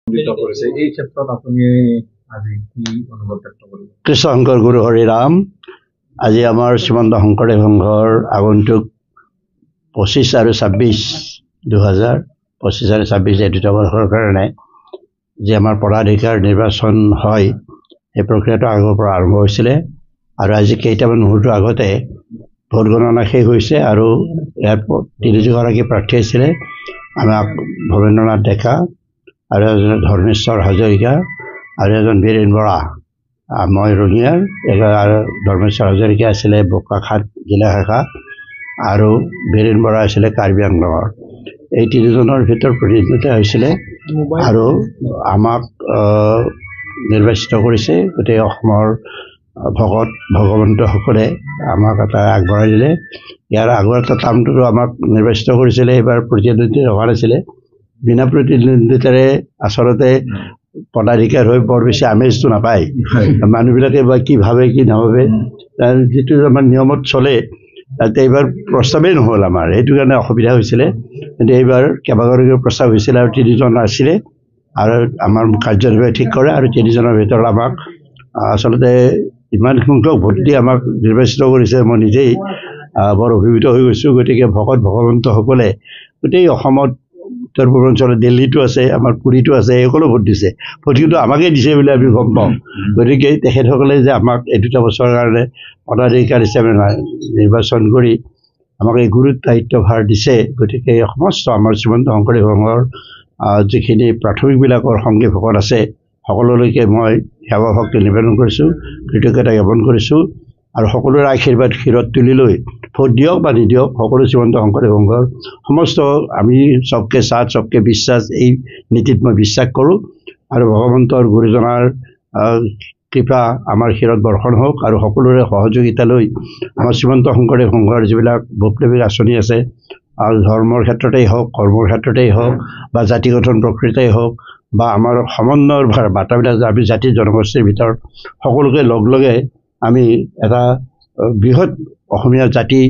এই ক্ষেত্ৰত আপুনি আজি কি অনুভৱ ব্যক্ত কৰিব? কৃষ্ণ শংকৰ গুৰু হৰি ৰাম। আজি আমাৰ শ্ৰীমন্ত শংকৰদেৱ সংঘৰ আগন্তুক 25 আৰু 26 2025 আৰু 26 এই দুটা বৰ্ষৰ কাৰণে যে আমাৰ পদাধিকাৰ নিৰ্বাচন হয়, এই প্ৰক্ৰিয়াটো আগৰ পৰা আৰম্ভ হৈছিলে আৰু আজি কেইটামান মুহূৰ্তৰ আগতে ভোট গণনা শেষ হৈছে আৰু ইয়াত 3গৰাকী প্ৰাৰ্থী আছিলে। আমাক ভৱেন্দ্ৰনাথ ডেকা আৰু এজন ধৰ্মেশ্বৰ হাজৰিকা আৰু এজন বীৰেন বৰা, মই ৰঙিয়াৰ, আৰু ধৰ্মেশ্বৰ হাজৰিকা আছিলে বোকাখাট জিলা শাখা আৰু বীৰেন বৰা আছিলে কাৰ্বি আংলঙৰ। এই তিনিজনৰ ভিতৰত প্ৰতিদ্বন্দ্বিতা হৈছিলে আৰু আমাক নিৰ্বাচিত কৰিছে গোটেই অসমৰ ভগৱন্তসকলে আমাক এটা আগবঢ়াই দিলে। ইয়াৰ আগৰ এটা টাৰ্মটো আমাক নিৰ্বাচিত কৰিছিলে, এইবাৰ প্ৰতিদ্বন্দ্বিতা হোৱা নাছিলে। বিনা প্ৰতিদ্বন্দ্বিতাৰে আচলতে পদাধিকাৰ হৈ বৰ বেছি আমেজটো নাপায়। মানুহবিলাকে বা কি ভাবে কি নাভাবে, যিটো আমাৰ নিয়মত চলে তাতে এইবাৰ প্ৰস্তাৱেই নহ'ল আমাৰ, সেইটো কাৰণে অসুবিধা হৈছিলে। কিন্তু এইবাৰ কেইবাগৰাকীও প্ৰস্তাৱ হৈছিলে আৰু 3জন আছিলে আৰু আমাৰ কাৰ্যনিৰ্বাহী ঠিক কৰে আৰু 3জনৰ ভিতৰত আমাক আচলতে ইমান সংখ্যক ভোট দি আমাক নিৰ্বাচিত কৰিছে। মই নিজেই বৰ অভিভূত হৈ গৈছোঁ। গতিকে ভগৱন্তসকলে গোটেই অসমত, উত্তৰ পূৰ্বাঞ্চলত দিল্লীটো আছে, আমাৰ পুৰীটো আছে, সকলো ভোট দিছে। ভোট কিন্তু আমাকেই দিছে বুলি আমি গম পাওঁ। গতিকে তেখেতসকলে যে আমাক এই 2 বছৰৰ কাৰণে পদাধিকাৰ হিচাপে নিৰ্বাচন কৰি আমাক এই গুৰুত্ব দায়িত্বভাৰ দিছে, গতিকে সমস্ত আমাৰ শ্ৰীমন্ত শংকৰদেৱ সংঘৰ যিখিনি প্ৰাথমিকবিলাকৰ সংগী ভকত আছে সকলোলৈকে মই সেৱা ভক্তি নিবেদন কৰিছোঁ, কৃতজ্ঞতা জ্ঞাপন কৰিছোঁ আৰু সকলোৰে আশীৰ্বাদ শিৰত তুলি লৈ ভোট দিয়ক বা নিদিয়ক, সকলো শ্ৰীমন্ত শংকৰদেৱ সংঘৰ সমস্ত আমি চবকে সাথ চবকে বিশ্বাস এই নীতিত মই বিশ্বাস কৰোঁ আৰু ভগৱন্তৰ গুৰুজনাৰ কৃপা আমাৰ শিৰত বৰ্ষণ হওক আৰু সকলোৰে সহযোগিতা লৈ আমাৰ শ্ৰীমন্ত শংকৰদেৱ সংঘৰ যিবিলাক বৈপ্লৱিক আঁচনি আছে, আৰু ধৰ্মৰ ক্ষেত্ৰতেই হওক, কৰ্মৰ ক্ষেত্ৰতেই হওক বা জাতি গঠন প্ৰক্ৰিয়াতেই হওক বা আমাৰ সমন্বয়ৰ বাৰ্তাবিলাক যে আমি জাতি জনগোষ্ঠীৰ ভিতৰত সকলোকে লগে আমি এটা বৃহৎ অসমীয়া জাতি,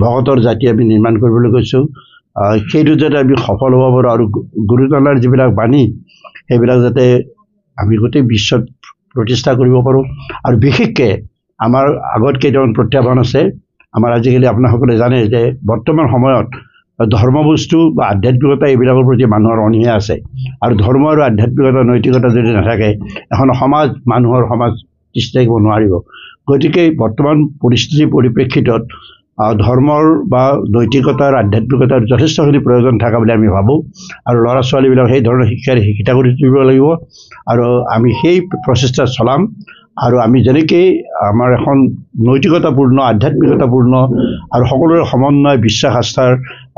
ভকতৰ জাতি আমি নিৰ্মাণ কৰিবলৈ গৈছোঁ। সেইটো যাতে আমি সফল হ'ব পাৰোঁ আৰু গুৰুজনাৰ যিবিলাক বাণী সেইবিলাক যাতে আমি গোটেই বিশ্বত প্ৰতিষ্ঠা কৰিব পাৰোঁ। আৰু বিশেষকৈ আমাৰ আগত কেইটামান প্ৰত্যাহ্বান আছে। আমাৰ আজিকালি আপোনাসকলে জানে যে বৰ্তমান সময়ত ধৰ্মবস্তু বা আধ্যাত্মিকতা এইবিলাকৰ প্ৰতি মানুহৰ অনীহা আছে আৰু ধৰ্ম আৰু আধ্যাত্মিকতা নৈতিকতা যদি নাথাকে এখন সমাজ, মানুহৰ সমাজ তিষ্ঠি থাকিব নোৱাৰিব। গতিকে বৰ্তমান পৰিস্থিতিৰ পৰিপ্ৰেক্ষিতত ধৰ্মৰ বা নৈতিকতাৰ আধ্যাত্মিকতাৰ যথেষ্টখিনি প্ৰয়োজন থকা বুলি আমি ভাবোঁ আৰু ল'ৰা ছোৱালীবিলাক সেই ধৰণৰ শিক্ষাৰে শিক্ষিত কৰি তুলিব লাগিব আৰু আমি সেই প্ৰচেষ্টা চলাম। আৰু আমি যেনেকৈ আমাৰ এখন নৈতিকতাপূৰ্ণ, আধ্যাত্মিকতাপূৰ্ণ আৰু সকলোৰে সমন্বয়, বিশ্বাস, আস্থাৰ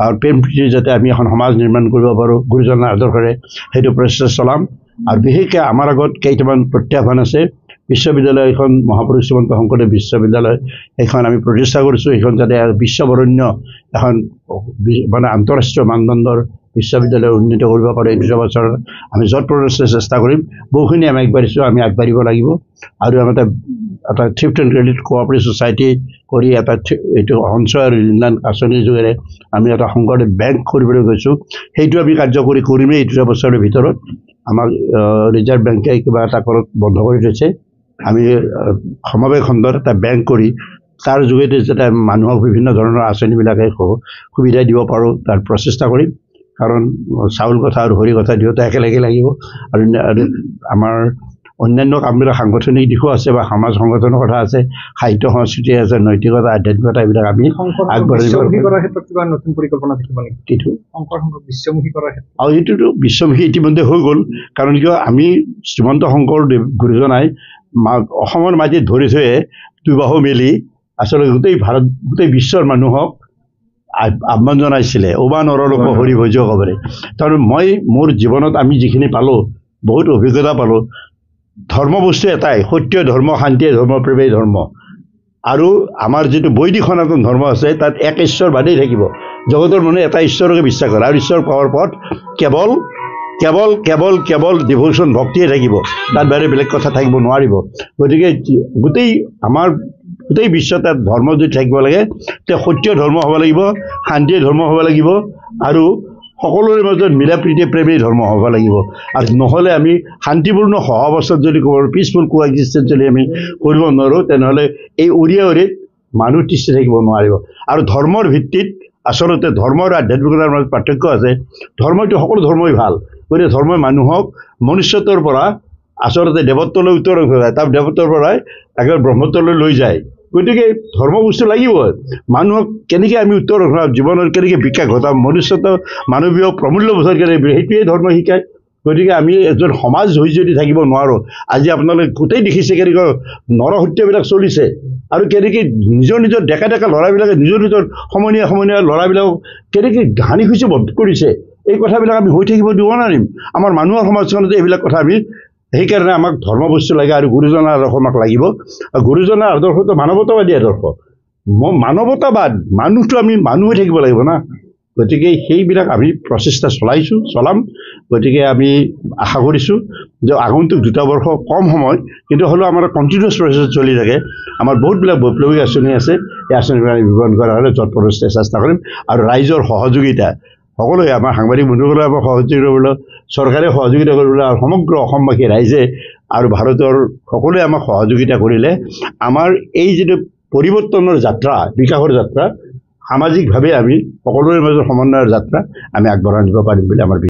আৰু প্ৰেম প্ৰীতিৰ যাতে আমি এখন সমাজ নিৰ্মাণ কৰিব পাৰোঁ গুৰুজনাৰ আদৰ্শৰে, সেইটো প্ৰচেষ্টা চলাম। আৰু বিশেষকৈ আমাৰ আগত কেইটামান প্ৰত্যাহ্বান আছে। বিশ্ববিদ্যালয় এখন মহাপুৰুষ শ্ৰীমন্ত শংকৰদেৱ বিশ্ববিদ্যালয় সেইখন আমি প্ৰতিষ্ঠা কৰিছোঁ। সেইখন যাতে বিশ্ববৰণ্য এখন মানে আন্তঃৰাষ্ট্ৰীয় মানদণ্ডৰ বিশ্ববিদ্যালয় উন্নীত কৰিব পাৰে, এই 2 বছৰত আমি য'ত প্ৰচেষ্টা চেষ্টা কৰিম। বহুখিনি আমি আগবাঢ়িছোঁ, আমি আগবাঢ়িব লাগিব আৰু আমি এটা thrift and credit cooperative society কৰি এটা এইটো সঞ্চয় আৰু ঋণ আঁচনিৰ যোগেৰে আমি এটা শংকৰদেৱ বেংক কৰিবলৈ গৈছোঁ। সেইটো আমি কাৰ্যকৰী কৰিমেই এই 2 বছৰৰ ভিতৰত। আমাক ৰিজাৰ্ভ বেংকে কিবা এটা কৰক বন্ধ কৰি থৈছে। আমি সমবায় খণ্ডত এটা বেংক কৰি তাৰ যোগেদি যাতে মানুহক বিভিন্ন ধৰণৰ আঁচনিবিলাকে সুবিধা দিব পাৰোঁ তাৰ প্ৰচেষ্টা কৰিম। কাৰণ চাউল কথা আৰু হৰি কথা দুয়োটা একেলগে লাগিব আৰু আমাৰ অন্যান্য কামবিলাক সাংগঠনিক দিশো আছে বা সমাজ সংগঠনৰ কথা আছে, সাহিত্য সংস্কৃতি আছে, নৈতিকতা, আধ্যাত্মিকতা, এইবিলাক আমি আগবাঢ়িব। নতুন পৰিকল্পনা থাকিব নেকি? কিটো বিশ্বমুখী কৰাৰ ক্ষেত্ৰত আৰু এইটোতো বিশ্বমুখী ইতিমধ্যে হৈ গ'ল। কাৰণ কিয় আমি শ্ৰীমন্ত শংকৰদেৱ গুৰুজনাই অসমৰ মাটিত ধৰি থৈয়ে 2 বাহু মেলি আচলতে গোটেই বিশ্বৰ মানুহক আহ্বান জনাইছিলে, ওবা নৰলোক হৰি ভোজ কবৰে। তাৰমানে মই মোৰ জীৱনত আমি যিখিনি পালোঁ, বহুত অভিজ্ঞতা পালোঁ। ধৰ্ম বস্তু এটাই, সত্য ধৰ্ম, শান্তিয়ে ধৰ্ম, প্ৰেমেই ধৰ্ম। আৰু আমাৰ যিটো বৈদিক সনাতন ধৰ্ম আছে তাত এক ঈশ্বৰ বাদেই থাকিব। জগতৰ মানুহে এটা ঈশ্বৰকে বিশ্বাস কৰে আৰু ঈশ্বৰ পাৱাৰ পথ কেৱল কেৱল কেৱল কেৱল ডিভোশ্যন, ভক্তিয়ে থাকিব, তাত বাহিৰে বেলেগ কথা থাকিব নোৱাৰিব। গতিকে গোটেই বিশ্বত ধৰ্ম যদি থাকিব লাগে তে সত্য ধৰ্ম হ'ব লাগিব, শান্তিৰ ধৰ্ম হ'ব লাগিব আৰু সকলোৰে মাজত মিলা প্ৰীতি প্ৰেমেই ধৰ্ম হ'ব লাগিব আৰু নহ'লে আমি শান্তিপূৰ্ণ সহাৱস্থাত যদি পিচফুল কো এক্সিষ্টেঞ্চ যদি আমি কৰিব নোৱাৰোঁ তেনেহ'লে এই অৰিয়া অৰিত মানুহ তিষ্ঠি থাকিব নোৱাৰিব আৰু ধৰ্মৰ ভিত্তিত আচলতে ধৰ্ম আৰু আধ্যাত্মিকতাৰ মাজত পাৰ্থক্য আছে ধৰ্মটো সকলো ধৰ্মই ভাল গতিকে ধৰ্মই মানুহক মনুষ্যত্বৰ পৰা আচলতে দেৱত্বলৈ উত্তৰণ ঘূৰাই তাৰ দেৱত্বৰ পৰাই একেবাৰে ব্ৰহ্মত্বলৈ লৈ যায় গতিকে ধৰ্ম বস্তু লাগিবই মানুহক কেনেকৈ আমি উত্তৰণ ঘূৰাম জীৱনৰ কেনেকৈ বিকাশ ঘটাম মনুষ্যত্ব মানৱীয় প্ৰমূল্যবোধৰ কেনেকৈ সেইটোৱেই ধৰ্ম শিকায় গতিকে আমি এজন সমাজ হৈ যদি থাকিব নোৱাৰোঁ আজি আপোনালোকে গোটেই দেখিছে কেনেকৈ নৰহত্যাবিলাক চলিছে আৰু কেনেকৈ নিজৰ নিজৰ ডেকা ডেকা ল'ৰাবিলাকে নিজৰ নিজৰ সমনীয়া ল'ৰাবিলাকক কেনেকৈ হানি খুচি বধ কৰিছে এই কথাবিলাক আমি হৈ থাকিব দিব নোৱাৰিম আমাৰ মানুহৰ সমাজখনতে এইবিলাক কথা আমি সেইকাৰণে আমাক ধৰ্ম বস্তু লাগে আৰু গুৰুজনাৰ আদৰ্শ আমাক লাগিব আৰু গুৰুজনাৰ আদৰ্শটো মানৱতাবাদী আদৰ্শ মানৱতাবাদ মানুহটো আমি মানুহ হৈ থাকিব লাগিব না গতিকে সেইবিলাক আমি প্ৰচেষ্টা চলাম গতিকে আমি আশা কৰিছোঁ যে আগন্তুক 2 বৰ্ষ কম সময় কিন্তু হ'লেও আমাৰ কণ্টিনিউৱাছ প্ৰচেছ চলি থাকে আমাৰ বহুতবিলাক বৈপ্লৱিক আঁচনি আছে এই আঁচনিবিলাক আমি বিৱৰণ কৰাৰ হ'লে যৎপৰোনাস্তি চেষ্টা কৰিম আৰু ৰাইজৰ সহযোগিতা সকলোৱে আমাৰ সাংবাদিক বন্ধুসকলে আমাক সহযোগিতা কৰিবলৈ চৰকাৰে সহযোগিতা কৰিবলৈ আৰু সমগ্ৰ অসমবাসী ৰাইজে আৰু ভাৰতৰ সকলোৱে আমাক সহযোগিতা কৰিলে আমাৰ এই যিটো পৰিৱৰ্তনৰ যাত্ৰা বিকাশৰ যাত্ৰা সামাজিকভাৱে আমি সকলোৰে মাজত সমন্বয়ৰ যাত্ৰা আমি আগবঢ়াই নিব পাৰিম বুলি আমাৰ